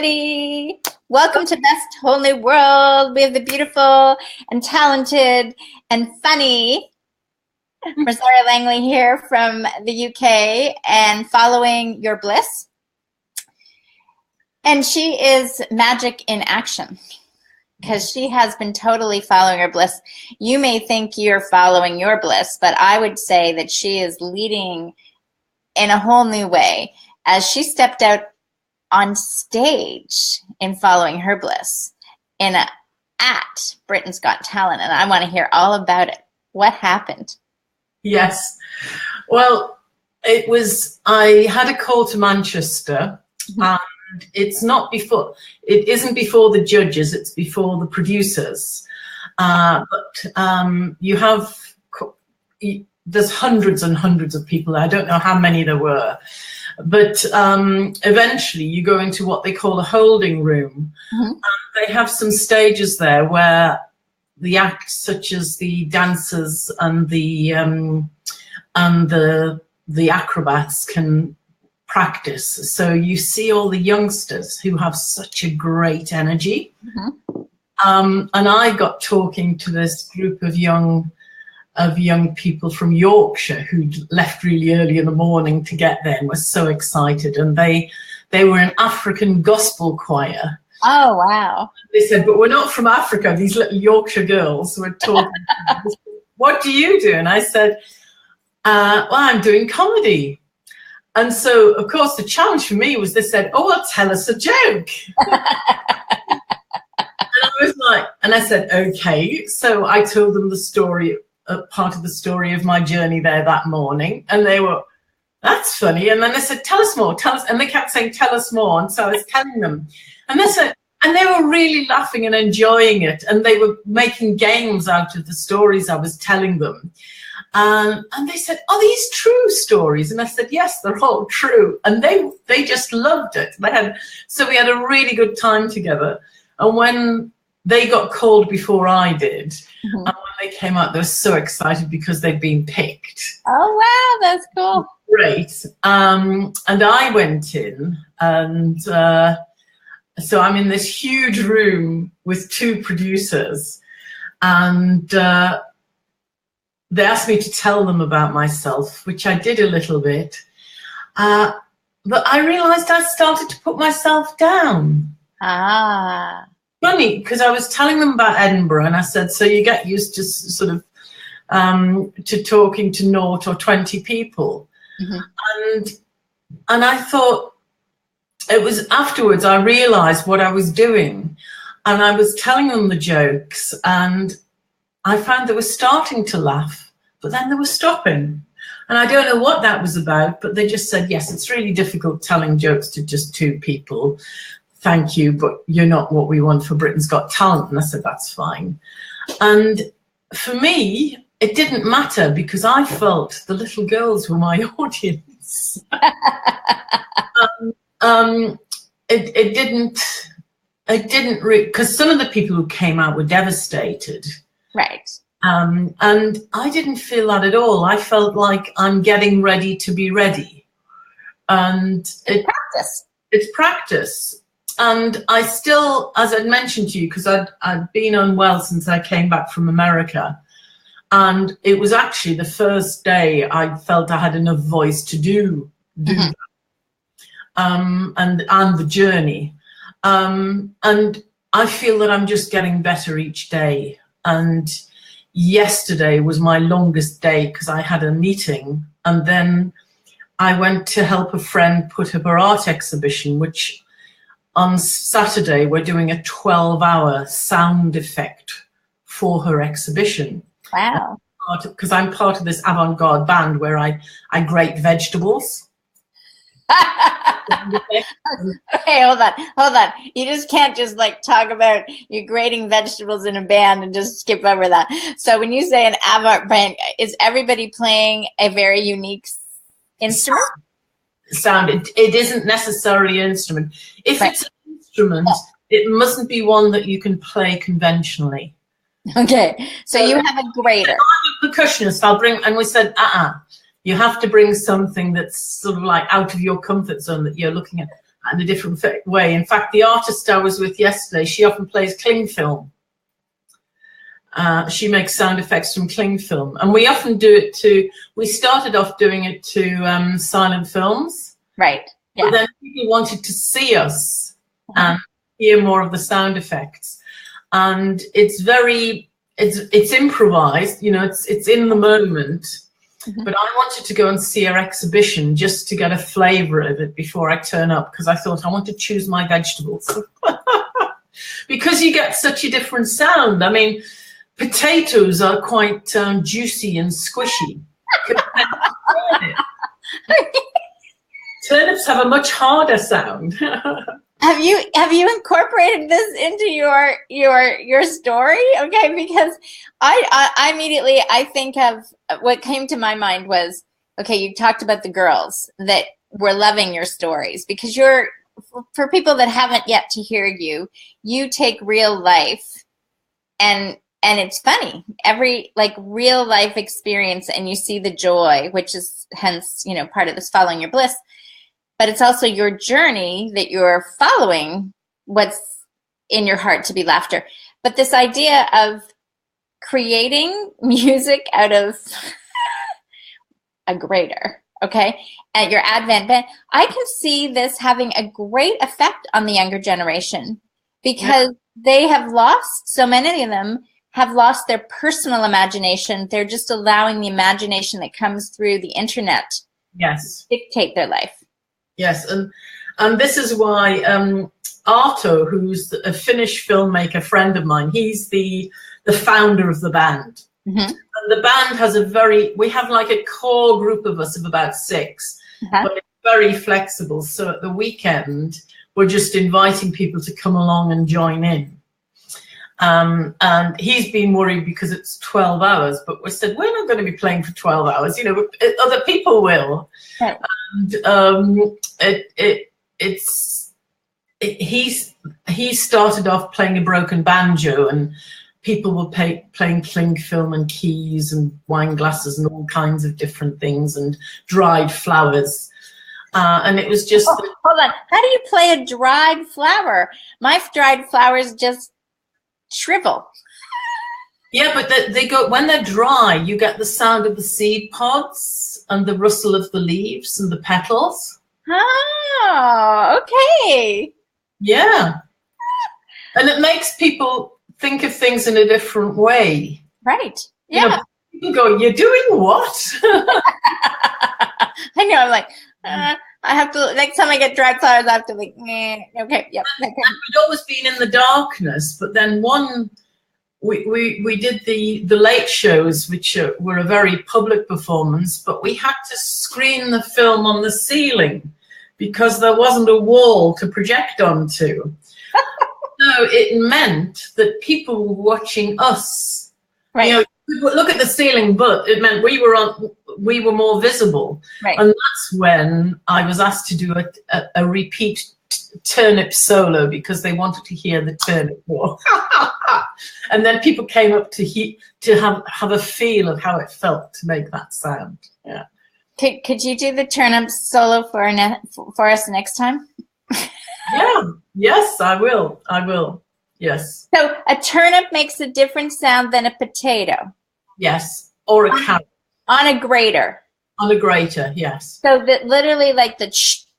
everybody. Welcome to Best Whole New World. We have the beautiful and talented and funny Risaria Langley here from the UK and following your Bliss. And she is magic in action because she has been totally following her Bliss. You may think you're following your Bliss, but I would say that she is leading in a whole new way as she stepped out on stage in following her Bliss at Britain's Got Talent, and I want to hear all about it. What happened? Yes, well, I had a call to Manchester, and it isn't before the judges, it's before the producers. There's hundreds and hundreds of people. I don't know how many there were. But eventually you go into what they call a holding room. Mm-hmm. They have some stages there where the acts, such as the dancers and the acrobats, can practice. So you see all the youngsters who have such a great energy. Mm-hmm. And I got talking to this group of young people from Yorkshire who left really early in the morning to get there and were so excited. And they were an African gospel choir. Oh, wow. They said, but we're not from Africa. These little Yorkshire girls were talking. What do you do? And I said, well, I'm doing comedy. And so, of course, the challenge for me was they said, oh, well, tell us a joke. And I said, okay. So I told them the story, part of the story of my journey there that morning, and they were, that's funny. And then they said, tell us more, tell us. And they kept saying, tell us more. And so I was telling them, and they said, and they were really laughing and enjoying it, and they were making games out of the stories I was telling them. And they said, are these true stories? And I said, yes, they're all true. And they just loved it. So we had a really good time together. And when they got called before I did, mm-hmm. And when they came out, they were so excited because they'd been picked. Oh, wow, that's cool. Great. And I went in, and so I'm in this huge room with two producers, and they asked me to tell them about myself, which I did a little bit. But I realized I started to put myself down. Ah. Funny, because I was telling them about Edinburgh, and I said, so you get used to sort of to talking to 0 or 20 people. Mm-hmm. And I thought, it was afterwards I realized what I was doing, and I was telling them the jokes, and I found they were starting to laugh, but then they were stopping. And I don't know what that was about, but they just said, yes, it's really difficult telling jokes to just 2 people. Thank you, but you're not what we want for Britain's Got Talent. And I said, that's fine. And for me, it didn't matter because I felt the little girls were my audience. It didn't because some of the people who came out were devastated. Right. And I didn't feel that at all. I felt like I'm getting ready to be ready. And it's practice. And I still, as I'd mentioned to you, because I'd been unwell since I came back from America. And it was actually the first day I felt I had enough voice to do mm-hmm. that. And the journey. And I feel that I'm just getting better each day. And yesterday was my longest day because I had a meeting. And then I went to help a friend put up her art exhibition, which on Saturday, we're doing a 12-hour sound effect for her exhibition. Wow. Because I'm part of this avant-garde band where I grate vegetables. Okay, hold on. You just can't just like talk about you grating vegetables in a band and just skip over that. So when you say an avant band, is everybody playing a very unique instrument? Sound. It isn't necessarily an instrument. If it's an instrument, it mustn't be one that you can play conventionally. Okay, so you have a grater. I'm a percussionist. And we said, you have to bring something that's sort of like out of your comfort zone that you're looking at. in a different way. In fact, the artist I was with yesterday, she often plays cling film. She makes sound effects from cling film, and we often do it to. We started off doing it to silent films, right? Yeah. But then people wanted to see us and hear more of the sound effects, and it's improvised. You know, it's in the moment. But I wanted to go and see her exhibition just to get a flavour of it before I turn up, because I thought I want to choose my vegetables. Because you get such a different sound. I mean, potatoes are quite juicy and squishy. Turnips have a much harder sound. Have you incorporated this into your story? Okay, because I immediately I think of what came to my mind was, okay, you talked about the girls that were loving your stories, because for people that haven't yet to hear you take real life and it's funny, every like real life experience, and you see the joy, which is hence, you know, part of this following your bliss. But it's also your journey that you're following what's in your heart to be laughter. But this idea of creating music out of a grater, okay, at your Advent band, I can see this having a great effect on the younger generation, because they have lost, so many of them have lost their personal imagination. They're just allowing the imagination that comes through the internet dictate their life. Yes, and this is why Arto, who's a Finnish filmmaker friend of mine, he's the founder of the band. And the band has we have like a core group of us of about 6, but it's very flexible. So at the weekend, we're just inviting people to come along and join in. And he's been worried because it's 12 hours, but we said, we're not going to be playing for 12 hours, you know, other people will. Right. And he started off playing a broken banjo, and people were playing cling film and keys and wine glasses and all kinds of different things and dried flowers. And it was just... hold on. How do you play a dried flower? My dried flowers just shrivel. Yeah, but they go, when they're dry, you get the sound of the seed pods and the rustle of the leaves and the petals. Oh, okay. Yeah. And it makes people think of things in a different way. Right. Yeah. You know, people go, you're doing what? I know, I'm like, I have to, next time I get dried flowers, I have to like, okay, yep. Okay. And we'd always been in the darkness, but then we did the late shows, which were a very public performance, but we had to screen the film on the ceiling because there wasn't a wall to project onto. So it meant that people were watching us. Right. You know, look at the ceiling, but it meant we were more visible. Right. And that's when I was asked to do a repeat turnip solo, because they wanted to hear the turnip more. And then people came up to have a feel of how it felt to make that sound. Yeah. Could you do the turnip solo for us next time? Yeah. Yes, I will. Yes. So a turnip makes a different sound than a potato. Yes. Or a carrot. On a grater. On a grater, yes. So that literally like the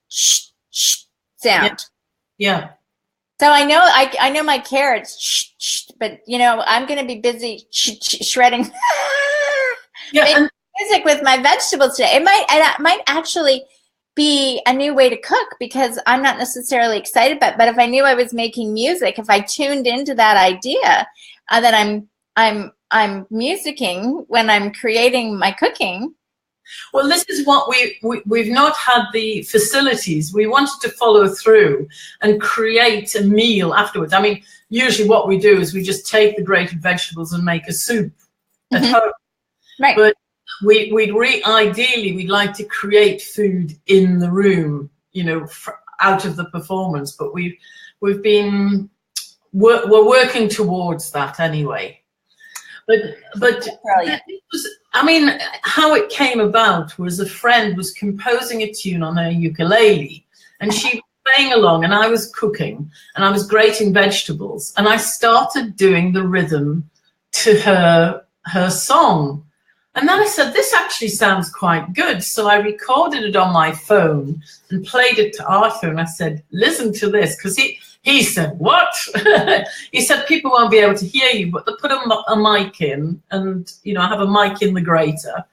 sound. Yeah. So I know my carrots, but you know, I'm going to be busy shredding music with my vegetables today. It might actually be a new way to cook, because I'm not necessarily excited about it. But if I knew I was making music, if I tuned into that idea that I'm musicking when I'm creating my cooking. Well, this is what we've not had the facilities. We wanted to follow through and create a meal afterwards. I mean, usually what we do is we just take the grated vegetables and make a soup at home. Right. But ideally we'd like to create food in the room, you know, out of the performance. But we're working towards that anyway. But I mean, how it came about was a friend was composing a tune on her ukulele, and she playing along and I was cooking and I was grating vegetables and I started doing the rhythm to her song. And then I said, this actually sounds quite good. So I recorded it on my phone and played it to Arthur. And I said, listen to this. Because he said, what? He said, people won't be able to hear you, but they put a mic in and, you know, I have a mic in the grater.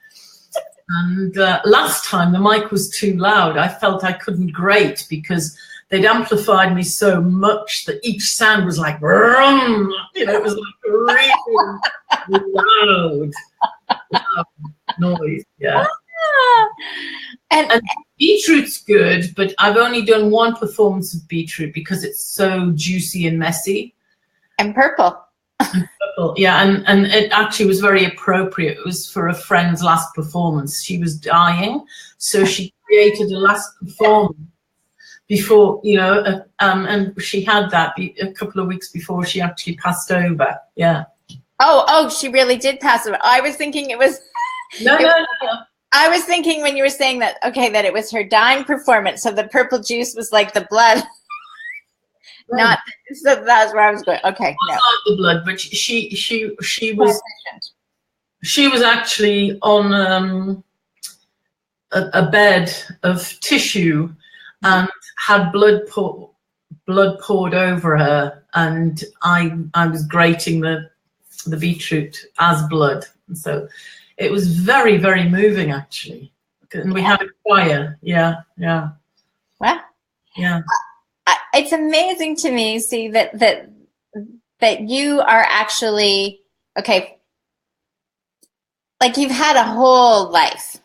And last time the mic was too loud. I felt I couldn't grate because they'd amplified me so much that each sound was like, brum, you know, it was like really loud noise. Yeah. And Beetroot's good, but I've only done one performance of Beetroot because it's so juicy and messy. And purple. Yeah, and it actually was very appropriate. It was for a friend's last performance. She was dying, so she created a last performance before, you know, and she had that a couple of weeks before she actually passed over. Yeah. Oh, she really did pass over. I was thinking it was. No. I was thinking when you were saying that, okay, that it was her dying performance, so the purple juice was like the blood. Not so that's where I was going. Okay, no. Not the blood, but she was actually on a bed of tissue and had blood poured over her, and I was grating the beetroot as blood, and so it was very, very moving actually. And we had a choir. Yeah. Wow. Yeah. It's amazing to me, see that you are actually, okay, like you've had a whole life,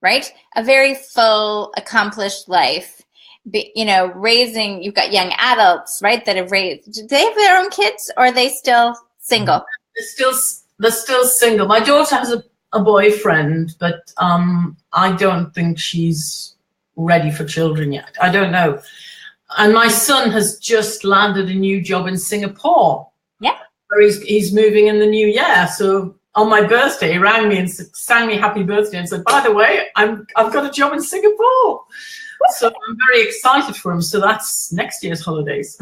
right? A very full, accomplished life. You know, raising, you've got young adults, right, that have raised, do they have their own kids or are they still single? They're still single. My daughter has a boyfriend, but I don't think she's ready for children yet. I don't know. And my son has just landed a new job in Singapore. Yeah. Where he's moving in the new year. So on my birthday, he rang me and sang me happy birthday and said, by the way, I've got a job in Singapore. So I'm very excited for him. So that's next year's holidays.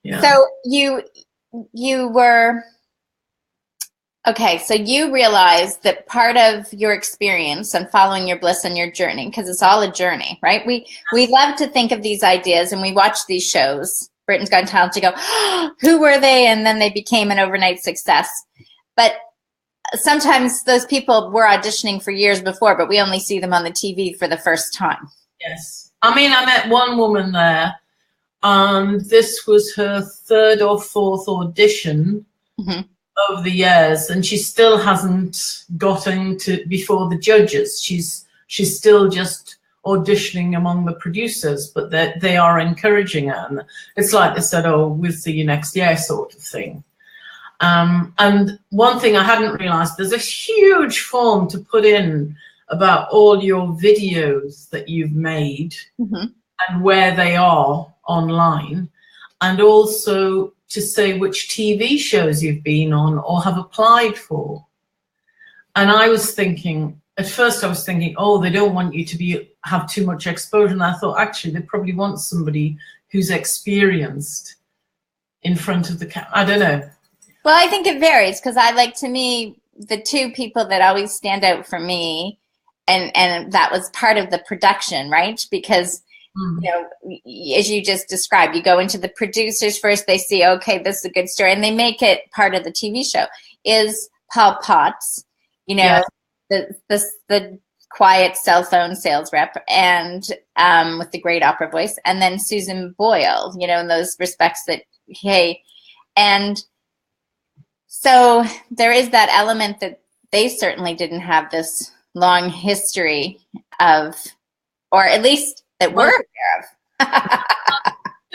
Yeah. So you were, okay, so you realized that part of your experience and following your bliss and your journey, because it's all a journey, right? We love to think of these ideas and we watch these shows, Britain's Got Talent, to go, oh, who were they? And then they became an overnight success. But sometimes those people were auditioning for years before, but we only see them on the TV for the first time. Yes. I mean, I met one woman there. This was her third or fourth audition. Mm-hmm. Over the years, and she still hasn't gotten to before the judges. She's still just auditioning among the producers, but they are encouraging her. And it's like they said, oh, we'll see you next year sort of thing. And one thing I hadn't realized, there's a huge form to put in about all your videos that you've made. Mm-hmm. And where they are online, and also to say which TV shows you've been on or have applied for. And I was thinking, at first I was thinking, oh, they don't want you to have too much exposure. And I thought, actually, they probably want somebody who's experienced in front of the camera. I don't know. Well, I think it varies because to me, the two people that always stand out for me, and that was part of the production, right? Because you know, as you just described, you go into the producers first, they see, okay, this is a good story, and they make it part of the TV show, is Paul Potts, you know, the quiet cell phone sales rep, and with the great opera voice, and then Susan Boyle, you know, in those respects that, hey, and so there is that element that they certainly didn't have this long history of, or at least that we're aware of.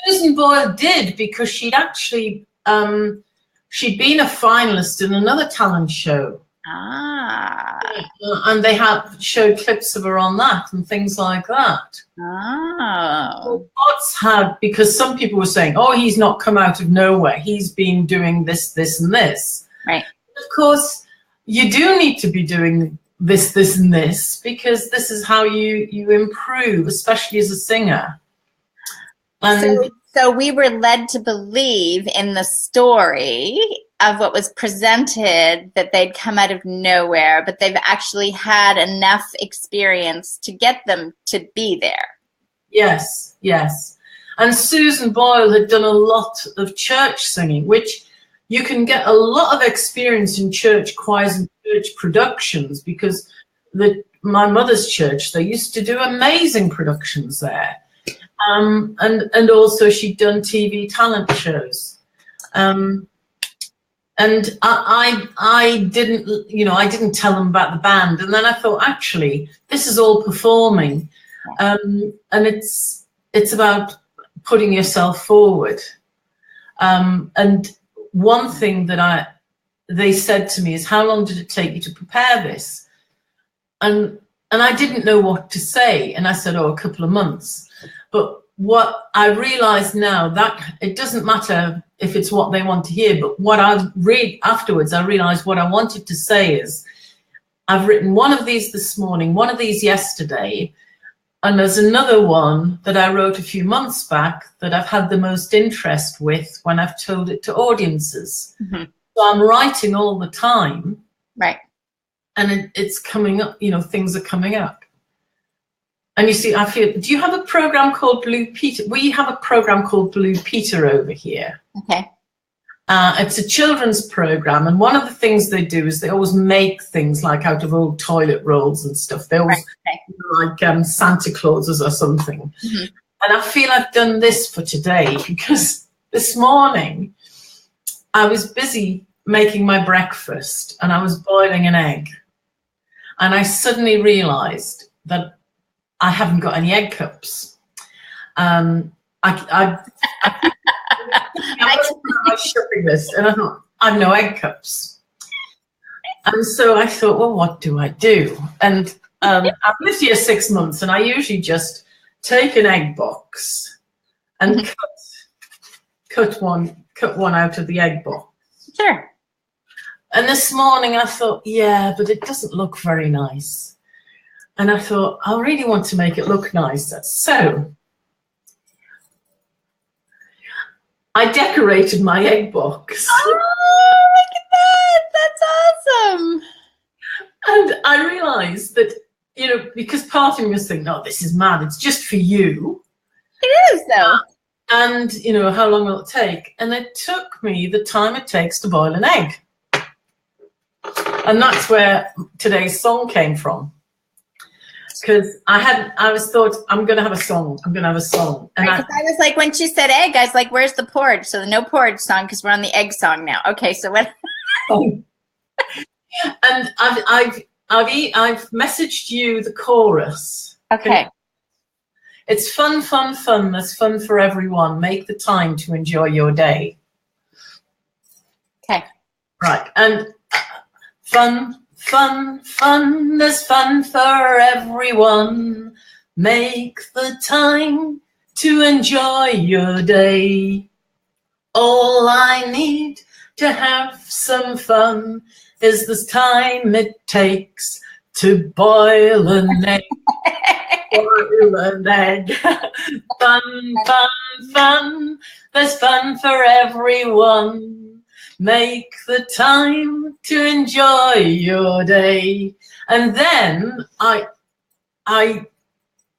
Susan Boyle did, because she'd actually she'd been a finalist in another talent show. And they showed clips of her on that and things like that. Potts had, because some people were saying, oh, he's not come out of nowhere, he's been doing this, this and this. Right. Of course, you do need to be doing this, and this, because this is how you improve, especially as a singer. And so we were led to believe in the story of what was presented, that they'd come out of nowhere, but they've actually had enough experience to get them to be there. yes, yes. And Susan Boyle had done a lot of church singing, which you can get a lot of experience in church choirs and church productions, because my mother's church, they used to do amazing productions there. And also she'd done TV talent shows. And I didn't, I didn't tell them about the band. And then I thought, actually, this is all performing. And it's about putting yourself forward. And one thing that they said to me is, how long did it take you to prepare this? And I didn't know what to say. And I said, a couple of months. But what I realize now, that it doesn't matter if it's what they want to hear, but what I read afterwards, I realized what I wanted to say is, I've written one of these this morning, one of these yesterday, and there's another one that I wrote a few months back that I've had the most interest with when I've told it to audiences. Mm-hmm. So I'm writing all the time. Right. And it's coming up, things are coming up. And you see, do you have a program called Blue Peter? We have a program called Blue Peter over here. Okay. It's a children's program. And one of the things they do is they always make things like out of old toilet rolls and stuff. They always like Santa Clauses or something. Mm-hmm. And I feel I've done this for today, because this morning I was busy making my breakfast and I was boiling an egg. And I suddenly realized that I haven't got any egg cups. I was shipping this, and I thought, I've no egg cups. And so I thought, well, what do I do? And I've lived here 6 months, and I usually just take an egg box and cut one out of the egg box. Sure. And this morning I thought, yeah, but it doesn't look very nice. And I thought, I really want to make it look nicer. So I decorated my egg box. Oh, look at that. That's awesome. And I realized that, because part of me was thinking, oh, this is mad. It's just for you. It is, though. And, how long will it take? And it took me the time it takes to boil an egg. And that's where today's song came from. Because I thought, I'm going to have a song. And right, I was like, when she said egg, I was like, where's the porridge? So the no porridge song, because we're on the egg song now. Okay, so what? And I've messaged you the chorus. Okay. It's fun, fun, fun. There's fun for everyone. Make the time to enjoy your day. Okay. Right. And fun, fun, fun. There's fun for everyone. Make the time to enjoy your day. All I need to have some fun is this time it takes to boil an egg. Boil an egg. Fun, fun, fun. There's fun for everyone. Make the time to enjoy your day. And then I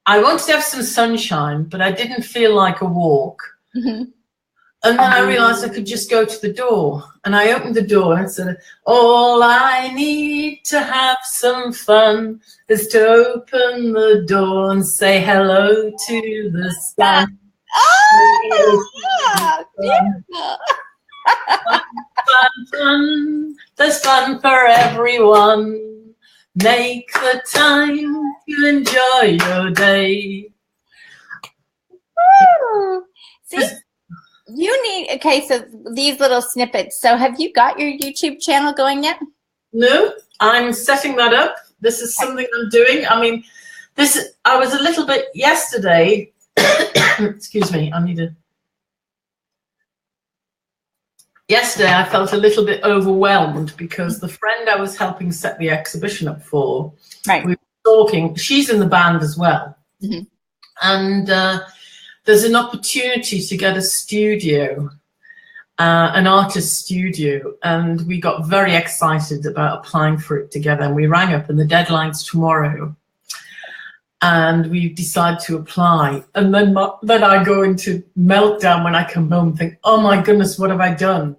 wanted to have some sunshine, but I didn't feel like a walk. Mm-hmm. And then I realized I could just go to the door. And I opened the door and said, all I need to have some fun is to open the door and say hello to the sun. Oh, yeah. Beautiful. Fun, fun. There's fun for everyone. Make the time to enjoy your day. Woo. See? Okay, so these little snippets. So have you got your YouTube channel going yet? No, I'm setting that up. This is something I'm doing. I mean, I was a little bit yesterday. Excuse me, yesterday I felt a little bit overwhelmed because the friend I was helping set the exhibition up for, right, we were talking, she's in the band as well. Mm-hmm. And there's an opportunity to get a studio, an artist studio, and we got very excited about applying for it together. And we rang up, and the deadline's tomorrow. And we decide to apply. And then I go into meltdown when I come home and think, oh my goodness, what have I done?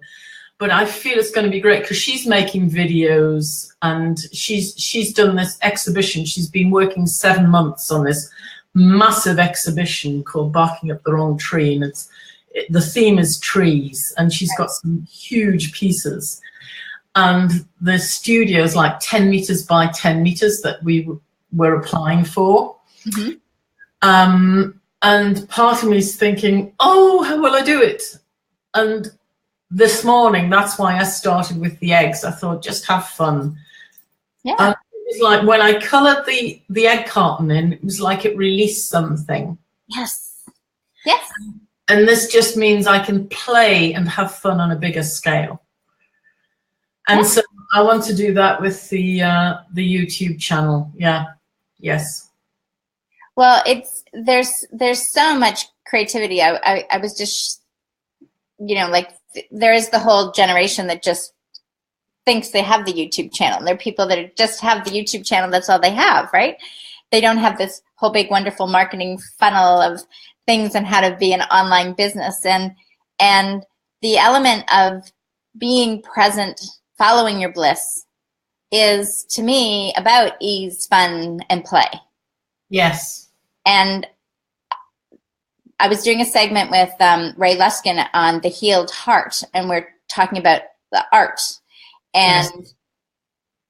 But I feel it's going to be great because she's making videos, and she's done this exhibition. She's been working 7 months on this massive exhibition called Barking Up the Wrong Tree. And the theme is trees, and she's got some huge pieces. And the studio is like 10 meters by 10 meters that we were applying for. Mm-hmm. And part of me is thinking, oh, how will I do it? And this morning, that's why I started with the eggs. I thought, just have fun. Yeah. And it was like when I colored the egg carton in, it was like it released something. Yes. Yes. And this just means I can play and have fun on a bigger scale. And so I want to do that with the YouTube channel. Yeah. Yes. Well, there's so much creativity. I was just, like there is the whole generation that just thinks they have the YouTube channel. There are people that just have the YouTube channel. That's all they have, right? They don't have this whole big, wonderful marketing funnel of things and how to be an online business. And the element of being present, following your bliss, is to me about ease, fun, and play. Yes. And I was doing a segment with Ray Luskin on the healed heart, and we're talking about the art. And yes.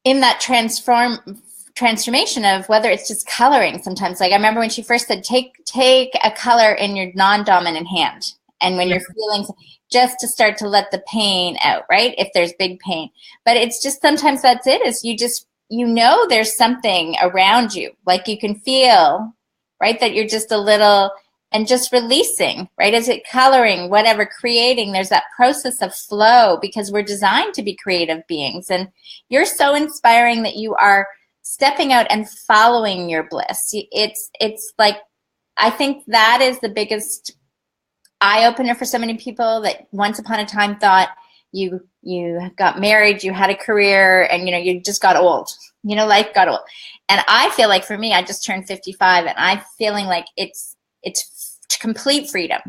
In that transformation of whether it's just coloring sometimes, like I remember when she first said, take a color in your non-dominant hand. And when you're feeling, just to start to let the pain out, right? If there's big pain. But it's just sometimes that's it, is there's something around you. Like you can feel, right, that you're just a little, and just releasing, right? Is it coloring, whatever, creating? There's that process of flow because we're designed to be creative beings. And you're so inspiring that you are stepping out and following your bliss. It's like, I think that is the biggest eye-opener for so many people that once upon a time thought you got married, you had a career, and you just got old. Life got old. And I feel like for me, I just turned 55, and I'm feeling like it's complete freedom.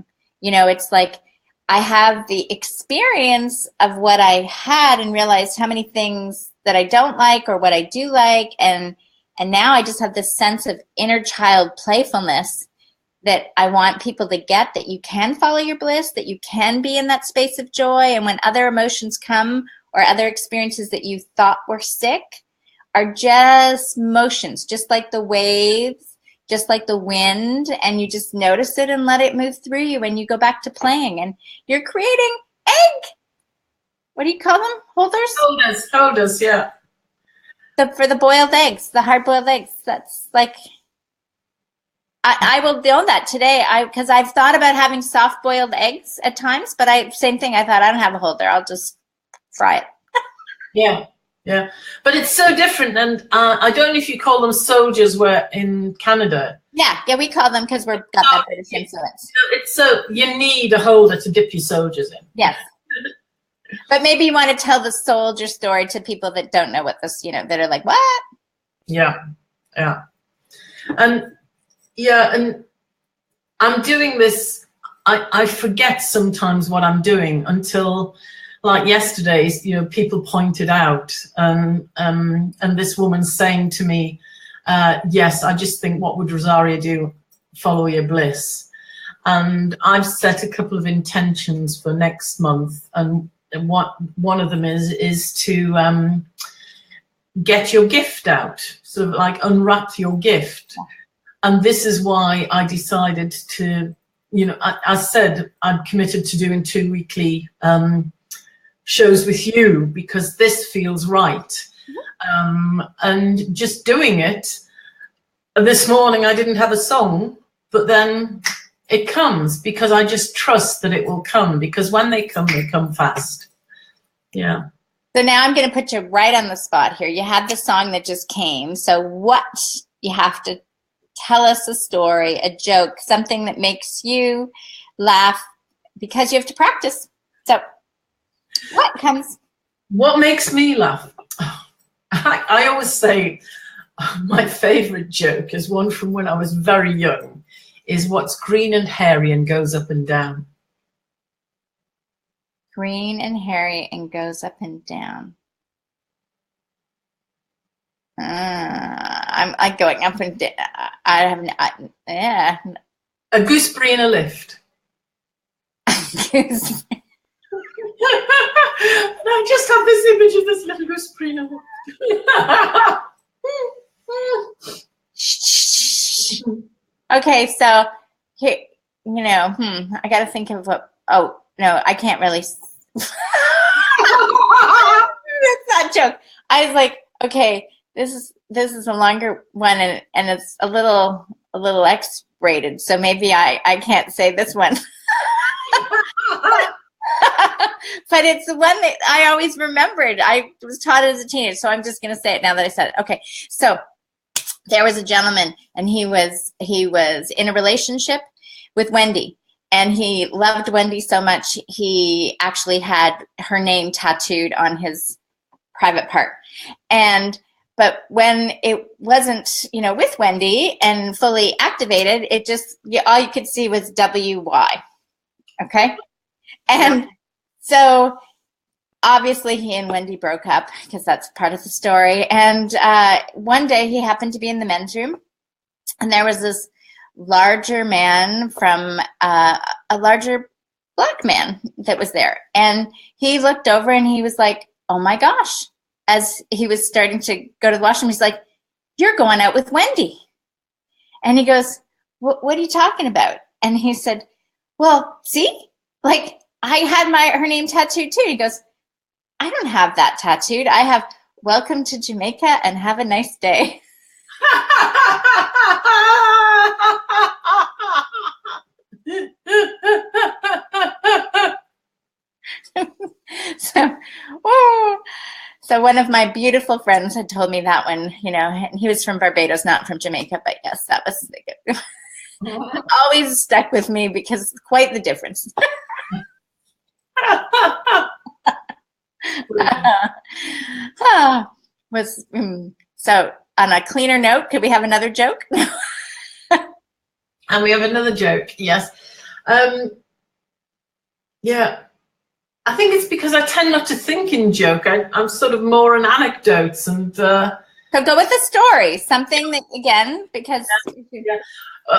It's like I have the experience of what I had and realized how many things that I don't like or what I do like, and now I just have this sense of inner child playfulness that I want people to get, that you can follow your bliss, that you can be in that space of joy. And when other emotions come or other experiences that you thought were sick are just motions, just like the waves, just like the wind, and you just notice it and let it move through you, and you go back to playing, and you're creating egg. What do you call them? Holders? Holders, yeah. For the boiled eggs, the hard-boiled eggs. That's like... I will know that today, because I've thought about having soft-boiled eggs at times, but same thing. I thought, I don't have a holder. I'll just fry it. Yeah. But it's so different, and I don't know if you call them soldiers where in Canada. Yeah, we call them because we've got that British influence. You need a holder to dip your soldiers in. Yes. But maybe you want to tell the soldier story to people that don't know what this, that are like, what? Yeah. And I'm doing this, I forget sometimes what I'm doing until, like yesterday, people pointed out, and this woman's saying to me, yes, I just think, what would Risaria do? Follow your bliss. And I've set a couple of intentions for next month, and one of them is to get your gift out, sort of like unwrap your gift. And this is why I decided to, I said I'm committed to doing 2 weekly shows with you because this feels right. And just doing it. This morning I didn't have a song, but then it comes because I just trust that it will come, because when they come fast. Yeah. So now I'm going to put you right on the spot here. You had the song that just came. So what you have to tell us a story, a joke, something that makes you laugh because you have to practice. So what makes me laugh? I always say my favorite joke is one from when I was very young, is what's green and hairy and goes up and down. Green and hairy and goes up and down. I'm going up and down. Yeah. A gooseberry in a lift. Gooseberry. And I just have this image of this little gooseberry in a lift. Okay, so here, I got to think of what. Oh no, I can't really. That's not a joke. I was like, okay, this is a longer one, and it's a little X-rated, so maybe I can't say this one. But it's the one that I always remembered. I was taught it as a teenager, so I'm just going to say it now that I said it. Okay, so there was a gentleman, and he was in a relationship with Wendy, and he loved Wendy so much he actually had her name tattooed on his private part. But when it wasn't, with Wendy and fully activated, it just all you could see was WY. Okay, and so obviously he and Wendy broke up because that's part of the story. And one day he happened to be in the men's room, and there was this larger man from a larger black man that was there. And he looked over and he was like, oh my gosh. As he was starting to go to the washroom, he's like, you're going out with Wendy. And he goes, what are you talking about? And he said, well, see, like I had her name tattooed too. He goes, I don't have that tattooed. I have welcome to Jamaica and have a nice day. So one of my beautiful friends had told me that one, and he was from Barbados, not from Jamaica, but yes, that was always stuck with me because quite the difference. So on a cleaner note, could we have another joke? And we have another joke, yes. Yeah, I think it's because I tend not to think in joke. I'm sort of more an anecdotes and. So go with a story, something that again because. Yeah.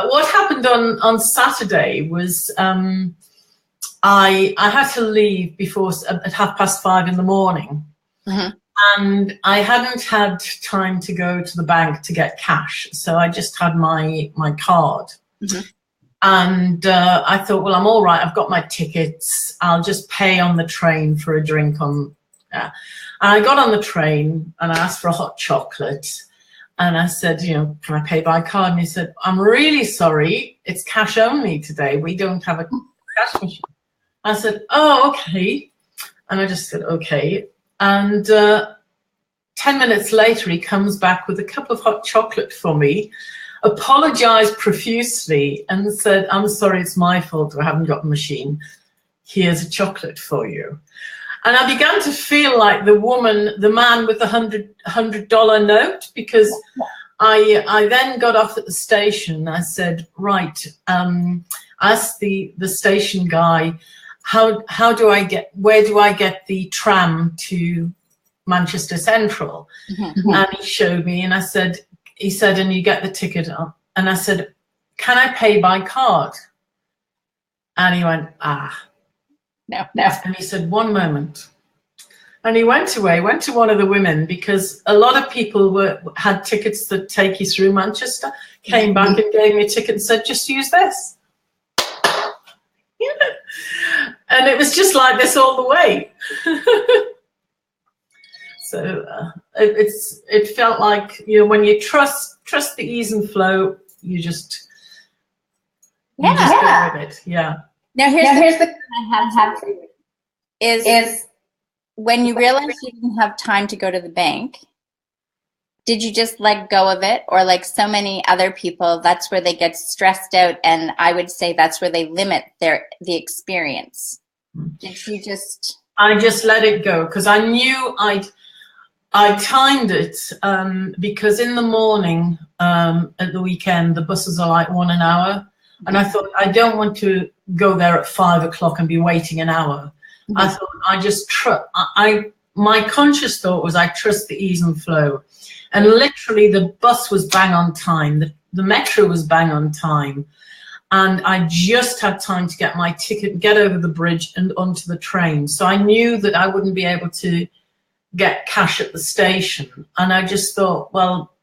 What happened on Saturday was I had to leave before at 5:30 in the morning, and I hadn't had time to go to the bank to get cash, so I just had my card. And I thought, well, I'm all right. I've got my tickets. I'll just pay on the train for a drink on. And I got on the train and I asked for a hot chocolate. And I said, can I pay by card? And he said, I'm really sorry. It's cash only today. We don't have a cash machine. I said, oh, okay. And I just said, okay. And 10 minutes later, he comes back with a cup of hot chocolate for me, apologized profusely and said, I'm sorry, it's my fault. I haven't got a machine. Here's a chocolate for you. And I began to feel like the man with the $100 note, because I then got off at the station. I said, right, asked the station guy, where do I get the tram to Manchester Central? And he showed me, and he said, and you get the ticket up. And I said, can I pay by card? And he went, no. And he said, one moment. And he went away, went to one of the women, because a lot of people had tickets that take you through Manchester, came back and gave me a ticket and said, just use this. And it was just like this all the way. So it felt like, when you trust the ease and flow, you just go with it. Yeah. Now here's the I have for you is when you realize you didn't have time to go to the bank, did you just let go of it? Or like so many other people, that's where they get stressed out, and I would say that's where they limit the experience. Did you just... I just let it go, because I knew I timed it, because in the morning, at the weekend, the buses are like 1 hour. And I thought, I don't want to go there at 5 o'clock and be waiting an hour. Mm-hmm. I thought, I just my conscious thought was, I trust the ease and flow. And literally the bus was bang on time. The metro was bang on time. And I just had time to get my ticket, get over the bridge and onto the train. So I knew that I wouldn't be able to get cash at the station. And I just thought, well,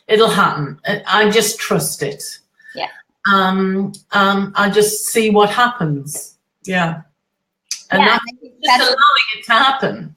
it'll happen. I just trust it. Yeah. I just see what happens. Yeah. And that's just allowing it to happen.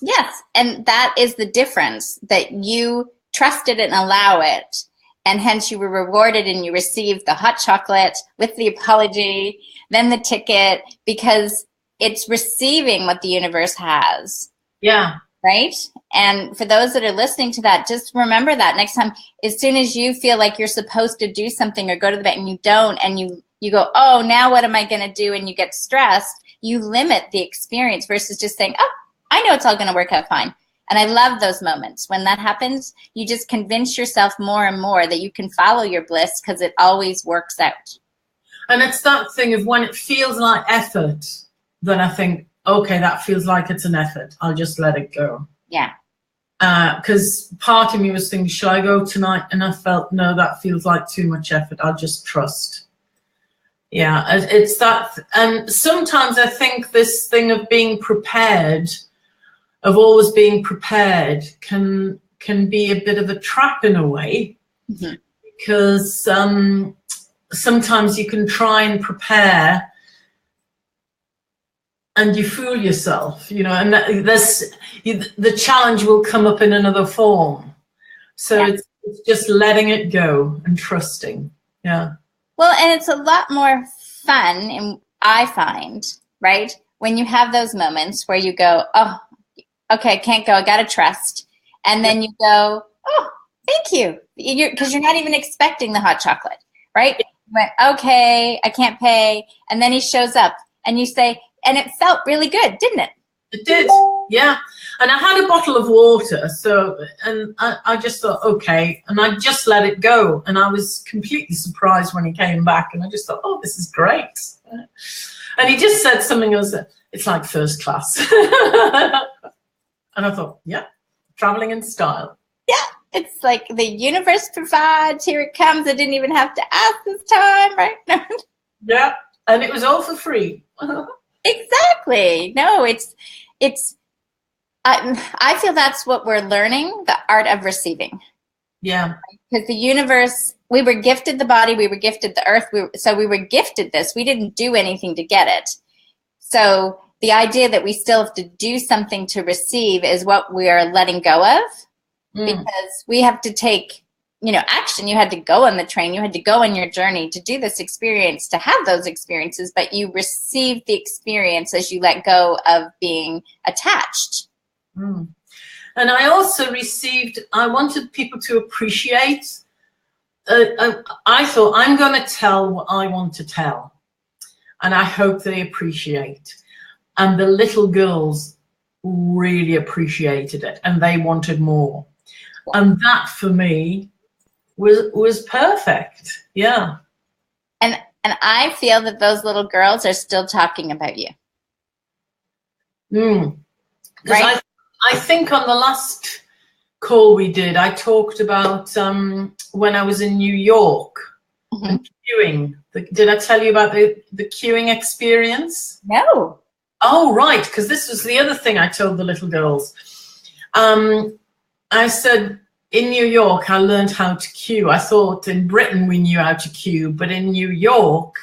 Yes. And that is the difference, that you trusted and allow it. And hence you were rewarded and you received the hot chocolate with the apology, then the ticket, because it's receiving what the universe has. Yeah. Right? And for those that are listening to that, just remember that next time, as soon as you feel like you're supposed to do something or go to the bank and you don't, and you go, oh, now what am I going to do? And you get stressed, you limit the experience versus just saying, oh, I know it's all going to work out fine. And I love those moments. When that happens, you just convince yourself more and more that you can follow your bliss, because it always works out. And it's that thing of when it feels like effort, then I think, okay, that feels like it's an effort. I'll just let it go. Yeah. Because part of me was thinking, should I go tonight? And I felt, no, that feels like too much effort. I'll just trust. Yeah, it's that. And sometimes I think this thing of being prepared, of always being prepared, can be a bit of a trap in a way. Mm-hmm. Because sometimes you can try and prepare and you fool yourself, you know, and the challenge will come up in another form. So yeah. It's just letting it go and trusting. Yeah. Well, and it's a lot more fun, and I find, right, when you have those moments where you go, oh, okay, I can't go, I got to trust. And then you go, oh, thank you. Because you're not even expecting the hot chocolate, right? You went, okay, I can't pay. And then he shows up and you say, and it felt really good, didn't it? It did, yeah. And I had a bottle of water, and I just thought, okay, and I just let it go. And I was completely surprised when he came back, and I just thought, oh, this is great. And he just said something else, it's like first class. And I thought, yeah, traveling in style. Yeah, it's like the universe provides, here it comes. I didn't even have to ask this time, right? Yeah, and it was all for free. Exactly. No, I feel that's what we're learning, the art of receiving. Yeah. Because the universe, we were gifted the body, we were gifted the earth, so we were gifted this. We didn't do anything to get it. So the idea that we still have to do something to receive is what we are letting go of, because we have to take, action. You had to go on the train, you had to go on your journey to do this experience, to have those experiences, but you received the experience as you let go of being attached. And I also I wanted people to appreciate, I thought, I'm going to tell what I want to tell, and I hope they appreciate. And the little girls really appreciated it, and they wanted more. And that for me was perfect. Yeah. And I feel that those little girls are still talking about you. Right? I think on the last call we did, I talked about when I was in New York and queuing. Did I tell you about the queuing experience? No. Oh, right, because this was the other thing I told the little girls. I said, in New York, I learned how to queue. I thought in Britain we knew how to queue, but in New York,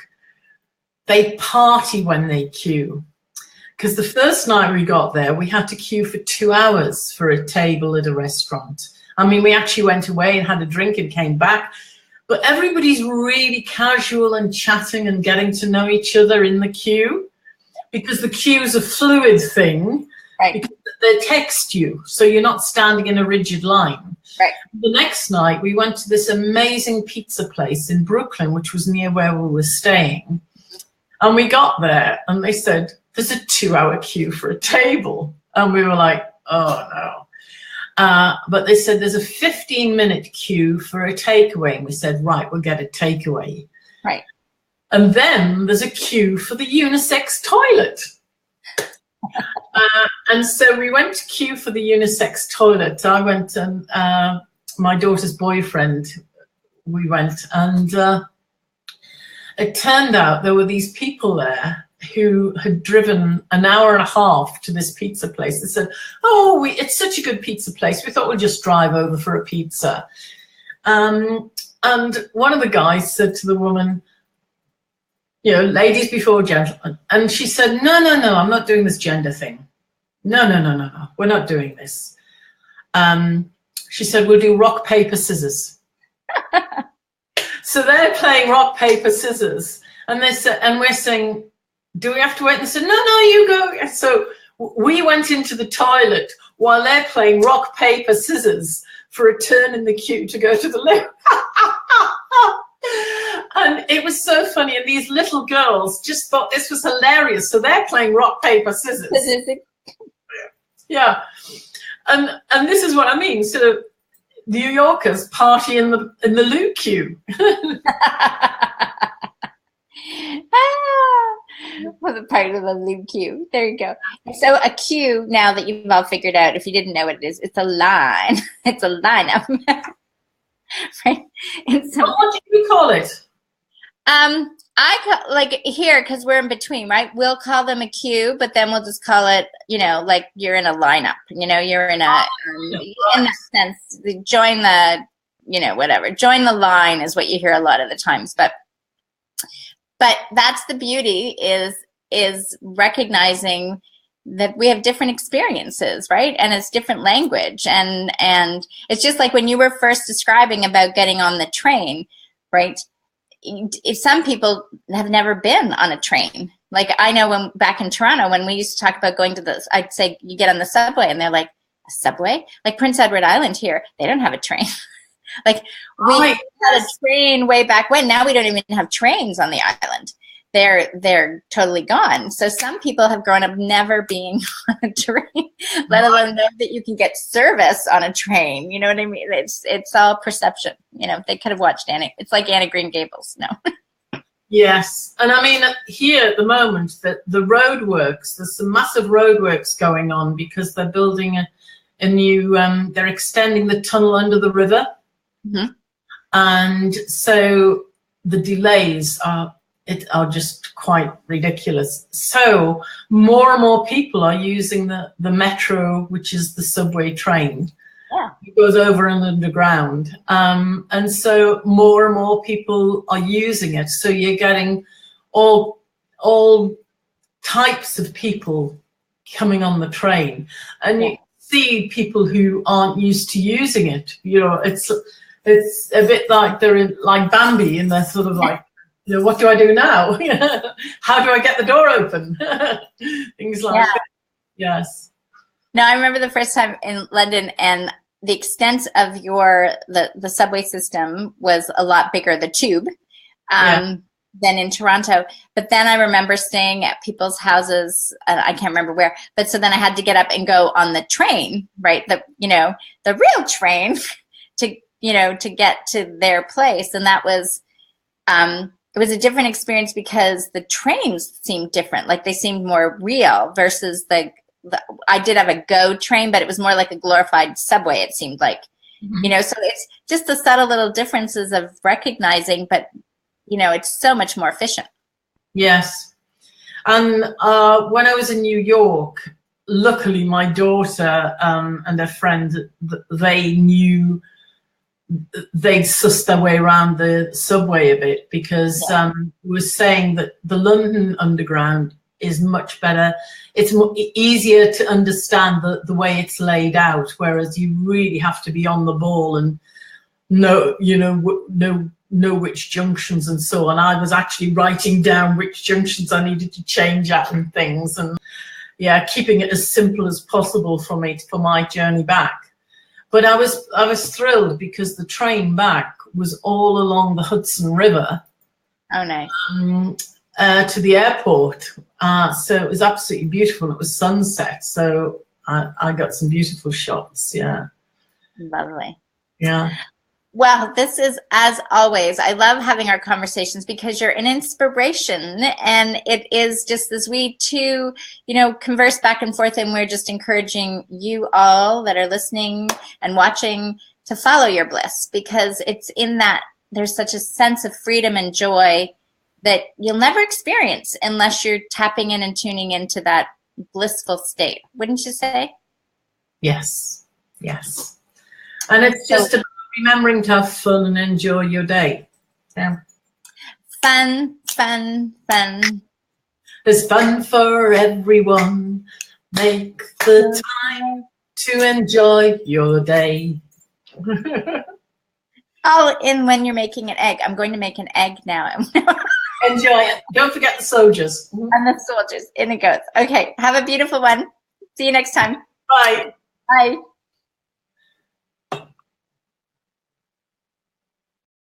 they party when they queue. Because the first night we got there, we had to queue for 2 hours for a table at a restaurant. I mean, we actually went away and had a drink and came back. But everybody's really casual and chatting and getting to know each other in the queue. Because the queue is a fluid thing. Right. they text you, so you're not standing in a rigid line. Right. The next night, we went to this amazing pizza place in Brooklyn, which was near where we were staying. And we got there, and they said, there's a 2-hour queue for a table. And we were like, oh, no. But they said there's a 15-minute queue for a takeaway. And we said, right, we'll get a takeaway. Right. And then there's a queue for the unisex toilet. And so we went to queue for the unisex toilet. I went and my daughter's boyfriend, we went, and it turned out there were these people there who had driven an hour and a half to this pizza place. They said, oh, it's such a good pizza place. We thought we'd just drive over for a pizza. And one of the guys said to the woman, you know, ladies before gentlemen. And she said, no, I'm not doing this gender thing. No, we're not doing this. She said, we'll do rock, paper, scissors. So they're playing rock, paper, scissors. And they said, and we're saying, do we have to wait? And they said, no, you go. So we went into the toilet while they're playing rock, paper, scissors for a turn in the queue to go to the lift. And it was so funny, and these little girls just thought this was hilarious. So they're playing rock, paper, scissors. Yeah, and this is what I mean. So New Yorkers party in the loo queue. Well, the part of the loo queue. There you go. So a queue, now that you've all figured out, if you didn't know what it is, it's a line. It's a lineup. Right? And so, what do you call it? I call, like here, because we're in between, right? We'll call them a queue, but then we'll just call it, you know, like you're in a lineup. You know, you're in a in that sense. Join the, you know, whatever. Join the line is what you hear a lot of the times. But that's the beauty is recognizing that we have different experiences, right? And it's different language. And it's just like when you were first describing about getting on the train, right? If some people have never been on a train. Like I know when back in Toronto, when we used to talk about going to the, I'd say you get on the subway and they're like, a subway? Like Prince Edward Island here, they don't have a train. Like we had a train way back when. Now we don't even have trains on the island. They're totally gone. So some people have grown up never being on a train, let alone know that you can get service on a train. You know what I mean? It's all perception. You know, they could have watched Annie. It's like Anne of Green Gables. No. Yes, and I mean here at the moment that the roadworks, there's some massive roadworks going on because they're building a new. They're extending the tunnel under the river, and so the delays are just quite ridiculous. So more and more people are using the metro, which is the subway train. Yeah. It goes over and underground. And so more and more people are using it. So you're getting all types of people coming on the train. And you see people who aren't used to using it. You know, it's a bit like they're like Bambi, and they're sort of like, you know, what do I do now? How do I get the door open? Things like that. Yes. No, I remember the first time in London, and the extent of the subway system was a lot bigger, the tube, than in Toronto. But then I remember staying at people's houses, and I can't remember where, but so then I had to get up and go on the train, right? The real train to get to their place. And that was, it was a different experience because the trains seemed different. Like they seemed more real versus I did have a GO train, but it was more like a glorified subway, it seemed like. You know, so it's just the subtle little differences of recognizing, but, you know, it's so much more efficient. Yes. And when I was in New York, luckily my daughter and her friend, they'd sussed their way around the subway a bit because we were saying that the London Underground is much better. It's easier to understand the way it's laid out, whereas you really have to be on the ball and know which junctions and so on. I was actually writing down which junctions I needed to change at and things, and yeah, keeping it as simple as possible for me for my journey back. But I was thrilled because the train back was all along the Hudson River. Oh, nice. To the airport. So it was absolutely beautiful. It was sunset. So I got some beautiful shots. Yeah. Lovely. Yeah. Well, this is, as always, I love having our conversations because you're an inspiration, and it is just as we two, converse back and forth, and we're just encouraging you all that are listening and watching to follow your bliss, because it's in that there's such a sense of freedom and joy that you'll never experience unless you're tapping in and tuning into that blissful state. Wouldn't you say? Yes. Yes. And it's just about remembering to have fun and enjoy your day. Yeah. Fun, fun, fun. There's fun for everyone. Make the time to enjoy your day. All in when you're making an egg. I'm going to make an egg now. Enjoy it. Don't forget the soldiers. And the soldiers. In it goes. Okay. Have a beautiful one. See you next time. Bye. Bye.